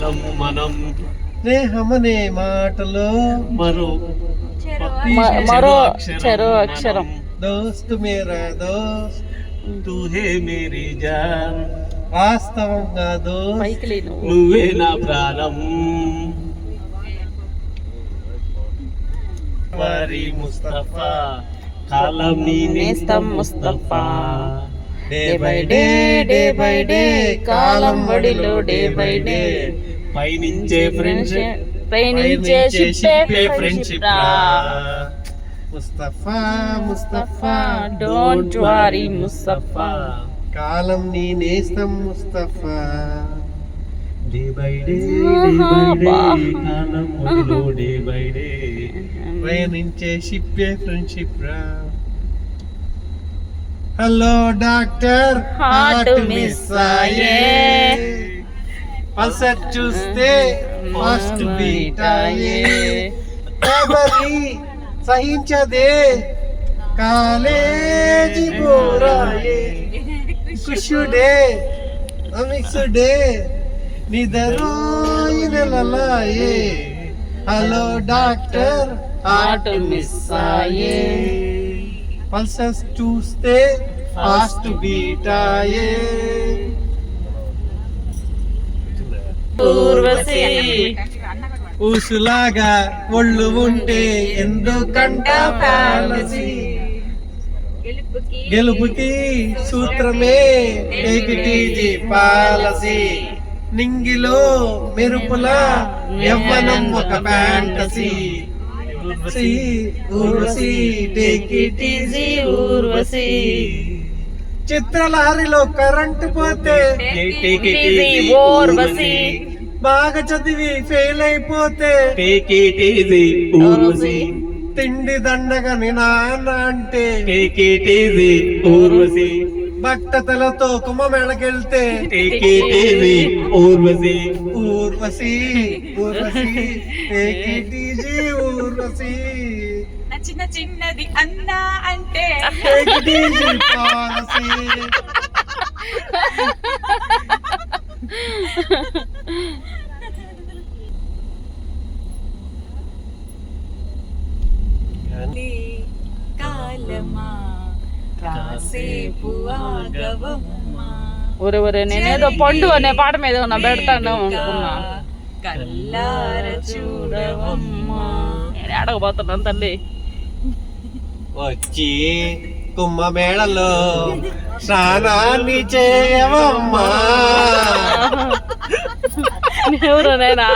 జీవితం మనం స్నేహమనే మాటలో మరో చెరో అక్షరం దోస్త్ మేరా దోస్త్ తూ హే మేరీ జాన్ వాస్తవంగా దోస్త్ పైకి లేను నువ్వే నా ప్రాణం వారి ముస్తఫా కాలం నీ నేస్తం ముస్తఫా డే బై డే కాలం వడిలో డే బై డే పయనించే ఫ్రెండ్షిప్ పయనించే షిప్పే friendship Mustafa Mustafa don't worry Mustafa కాలం నీ నేస్తం ముస్తఫా డే బై డే కాలం వడిలో డే బై డే ప్రయాణించే షిప్పే ఫ్రెండ్షిప్ రా. హలో డాక్టర్ హార్ట్ మిస్ అయ్యే పల్సర్ చూస్తే ఫాస్ట్ బీట్ అయ్యే కబరి సహించదే కాలేజీ బోరాయే కుషుడే అమిక్సుడే నిదరోయిన లలాయే హలో డాక్టర్ హార్ట్ మిస్ అయ్యే పల్సస్ చూస్తే ఫాస్ట్ బీట్ అయ్యే ఊర్వశి ఊసులాగా ఒళ్ళు ఉంటే ఎందుకంట పాలసీ గెలుపుకి సూత్రమే టేక్ ఇట్ ఈజీ పాలసీ నింగిలో మెరుపుల యవ్వనం ఒక fantasy Urvashi take it easy Urvashi చిత్రలహరిలో కరెంటు పోతే ఊర్వశి బాగా చదివి ఫెయిల్ అయిపోతే టేక్ ఇట్ ఈజీ ఊర్వశి తిండి దండగని నాన్న అంటే టేక్ ఇట్ ఈజీ ఊర్వశి భక్తతలతో కుంభమేళకెళ్తే take it easy Urvashi Urvashi Urvashi take it easy Urvashi చిన్న చిన్నది అన్నా అంటే టేక్ ఇట్ ఈజీ పాలసీ కాలమా కాసేపు ఆగవమ్మా ఒరే నేనేదో పండు అనే పాట మీద ఉన్నా పెడతాను అనుకున్నా కల్లార చూడవమ్మా నేను అడగబోతున్నాను తల్లి వచ్చి కుంభమేళలో స్నానాన్ని చేయవమ్మా ఎవరునేనా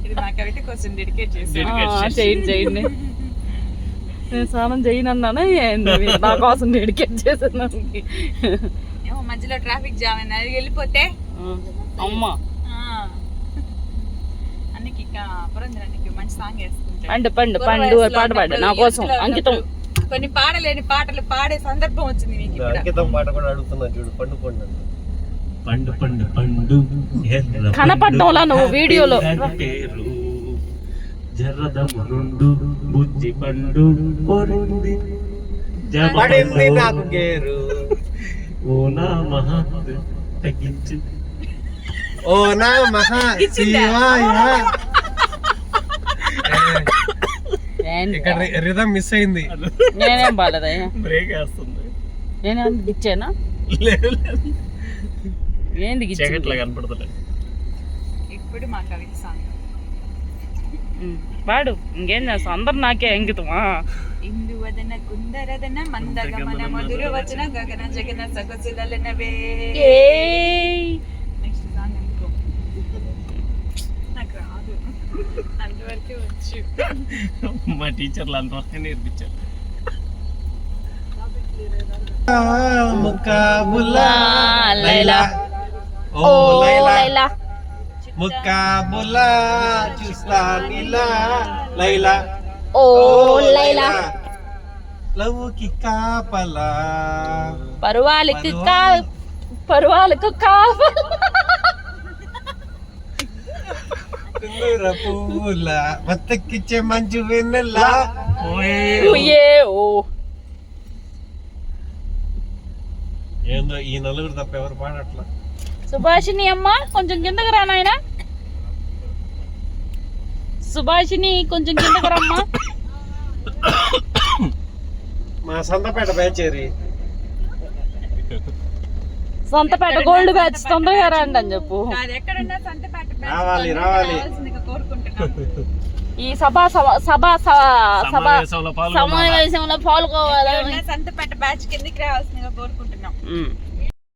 ఇది మా కవిత కోసం డెడికేట్ చేసి చేయండి నేను స్నానం చేయనన్నానా ఏంది నా కోసం డెడికేట్ చేసాను ఏమో మధ్యలో ట్రాఫిక్ జామ్ అయినా వెళ్ళిపోతే అమ్మా అన్నికి పురంధరానికి మంచి సాంగ్ వేసుకుంటాడు పండు పాట పాడు నా కోసం అంకితం కొన్ని పాడలేని పాటలు పాడే సందర్భం వచ్చింది మీకు ఇక్కడ. అంకితం పాట కూడా అడుగుతున్నా చూడు పండు పండు పండు పండు పండు ఎర్ర కనపడ్డంలా నువ్వు పండు, వీడియోలో. హ్యాపీ పేరు జర్రదము రెండు బుజ్జి పండు పొరింది పడింది నాకు గేరు ఓ నా మహా తగ్గించు ఓ నా మహా శివాయ ఇక్కడ రిధం మిస్ అయింది నేనేం బాలేదయ్యా బ్రేక్ వేస్తుంది నేనేం ఇచ్చానా లేదు ఏంది చీకట్లో కనపడతలేదు ఇప్పుడు మా కవిత సాంగ్ పాడు ఇంకేం చేస్తావు అందరు నాకే అంకితమా ఇందువదన కుందరదన మందగమన మధుర వచన గగన జగన సగసులనవే నెక్స్ట్ సాంగ్ అనుకో నాకు రాదు అంతవరకే వచ్చు మా టీచర్లు అంతవరకు నేర్పించారు ముకాబులా లైలా ఓ లైలా లైలా ముకాబులా చూస్తా నీలా లైలా ఓ లైలా లవ్వుకి కాపలా పరువాలకు కావాలి కుందూర పూల మత్తకిచ్చే మంచు వెన్నెలా ఓయే ఓ ఏందో ఈ నలుగురు తప్ప ఎవరు పాడట్లా. సుభాషిని అమ్మ కొంచెం కిందకి రా నాయన. సుభాషిని కొంచెం కిందకి రమ్మా. మా సంతపేట బ్యాచేరి సొంతపేట గోల్డ్ బ్యాచ్ తొందరగా రండి అని చెప్పు. అది ఎక్కడున్నా సంతపేట బ్యాచ్ రావాలి. రావాల్సిందిగా కోరుకుంటున్నాం. ఈ సభావేశంలో సమావేశంలో పాల్గొనాలి. పాల్గొవాలి. సంతపేట బ్యాచ్ కిందకి రావాల్సిందిగా కోరుకుంటున్నాం.